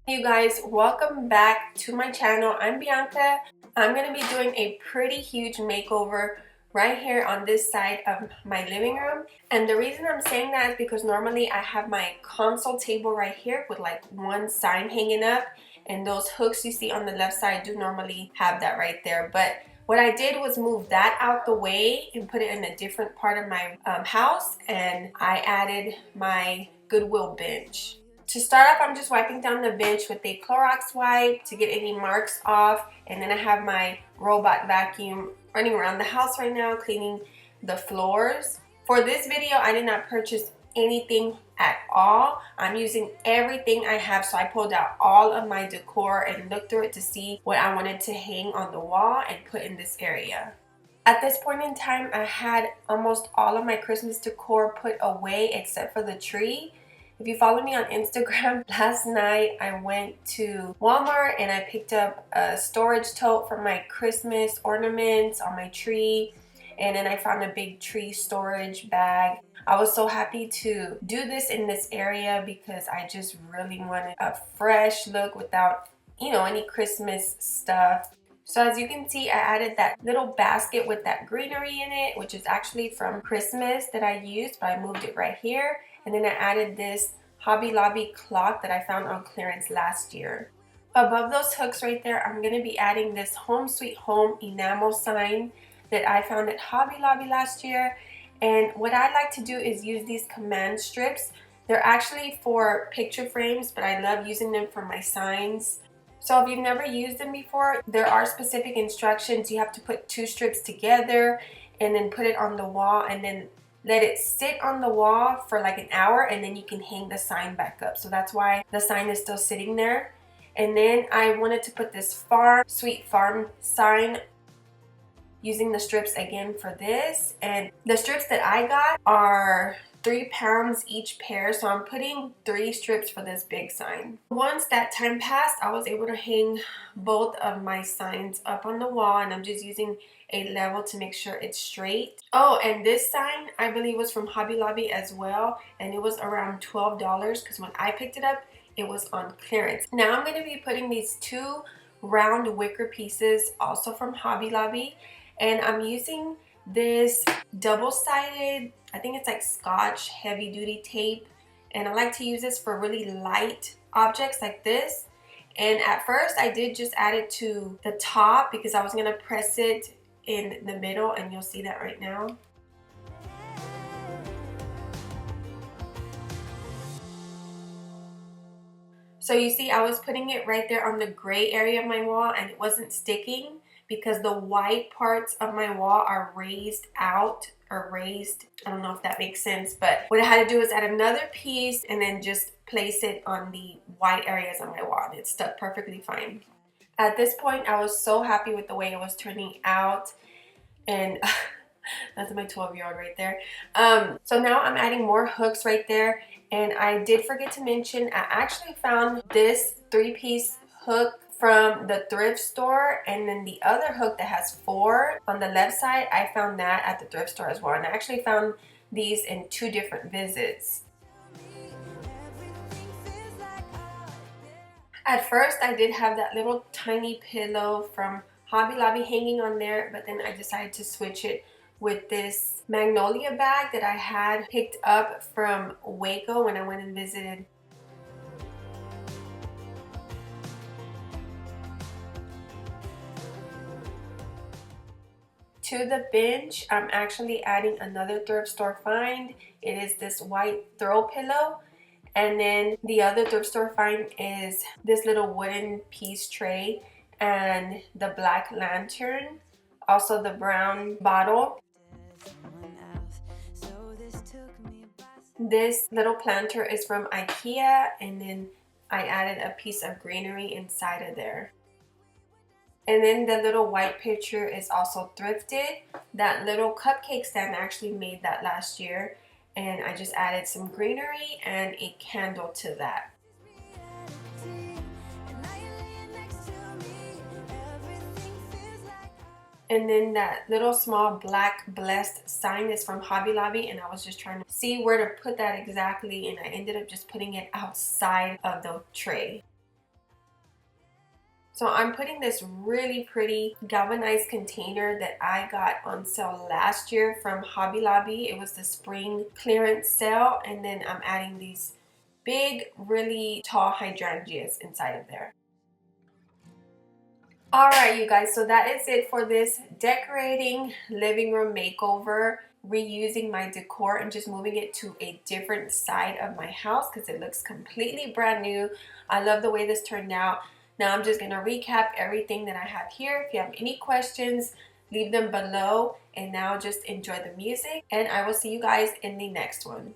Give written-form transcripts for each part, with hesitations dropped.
Hey you guys, welcome back to my channel. I'm Bianca. I'm going to be doing a pretty huge makeover right here on this side of my living room. And the reason I'm saying that is because normally I have my console table right here with like one sign hanging up, and those hooks you see on the left side do normally have that right there. But what I did was move that out the way and put it in a different part of my house, and I added my Goodwill bench. To start off, I'm just wiping down the bench with a Clorox wipe to get any marks off, and then I have my robot vacuum running around the house right now cleaning the floors. For this video, I did not purchase anything at all. I'm using everything I have, so I pulled out all of my decor and looked through it to see what I wanted to hang on the wall and put in this area. At this point in time, I had almost all of my Christmas decor put away except for the tree. If you follow me on Instagram, last night I went to Walmart and I picked up a storage tote for my Christmas ornaments on my tree, and then I found a big tree storage bag. I was so happy to do this in this area because I just really wanted a fresh look without, any Christmas stuff. So as you can see, I added that little basket with that greenery in it, which is actually from Christmas that I used, but I moved it right here. And then I added this Hobby Lobby clock that I found on clearance last year. Above those hooks right there, I'm going to be adding this Home Sweet Home enamel sign that I found at Hobby Lobby last year. And what I like to do is use these command strips. They're actually for picture frames, but I love using them for my signs. So if you've never used them before, there are specific instructions. You have to put 2 strips together and then put it on the wall and then let it sit on the wall for like an hour, and then you can hang the sign back up. So that's why the sign is still sitting there. And then I wanted to put this Farm Sweet Farm sign using the strips again for this. And the strips that I got are 3 pounds each pair, so I'm putting 3 strips for this big sign. Once that time passed, I was able to hang both of my signs up on the wall, and I'm just using a level to make sure it's straight. Oh, and this sign I believe was from Hobby Lobby as well, and it was around $12 because when I picked it up it was on clearance. Now I'm going to be putting these 2 round wicker pieces also from Hobby Lobby, and I'm using this double-sided, I think it's like Scotch heavy duty tape, and I like to use this for really light objects like this. And at first I did just add it to the top because I was going to press it in the middle, and you'll see that right now. So you see I was putting it right there on the gray area of my wall, and it wasn't sticking because the white parts of my wall are raised out, or raised, I don't know if that makes sense, but what I had to do is add another piece and then just place it on the white areas on my wall, and it stuck perfectly fine. At this point I was so happy with the way it was turning out, and that's my 12-year-old right there. So now I'm adding more hooks right there, and I did forget to mention I actually found this 3-piece hook from the thrift store, and then the other hook that has 4 on the left side, I found that at the thrift store as well, and I actually found these in 2 different visits. At first I did have that little tiny pillow from Hobby Lobby hanging on there, but then I decided to switch it with this magnolia bag that I had picked up from Waco when I went and visited. To the bench, I'm actually adding another thrift store find. It is this white throw pillow. And then the other thrift store find is this little wooden piece tray and the black lantern. Also the brown bottle. This little planter is from IKEA, and then I added a piece of greenery inside of there. And then the little white pitcher is also thrifted. That little cupcake stand, I actually made that last year, and I just added some greenery and a candle to that. And then that little small black blessed sign is from Hobby Lobby, and I was just trying to see where to put that exactly, and I ended up just putting it outside of the tray. So I'm putting this really pretty galvanized container that I got on sale last year from Hobby Lobby. It was the spring clearance sale, and then I'm adding these big, really tall hydrangeas inside of there. Alright you guys, so that is it for this decorating living room makeover, reusing my decor and just moving it to a different side of my house because it looks completely brand new. I love the way this turned out. Now I'm just going to recap everything that I have here. If you have any questions, leave them below, and now just enjoy the music, and I will see you guys in the next one.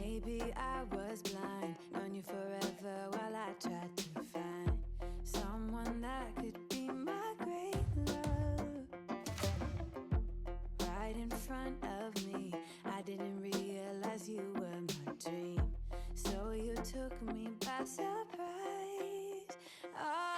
Maybe I was blind, known you forever while I tried to find someone that could be my great love. Right in front of me, I didn't realize you were my dream, so you took me by surprise. Oh,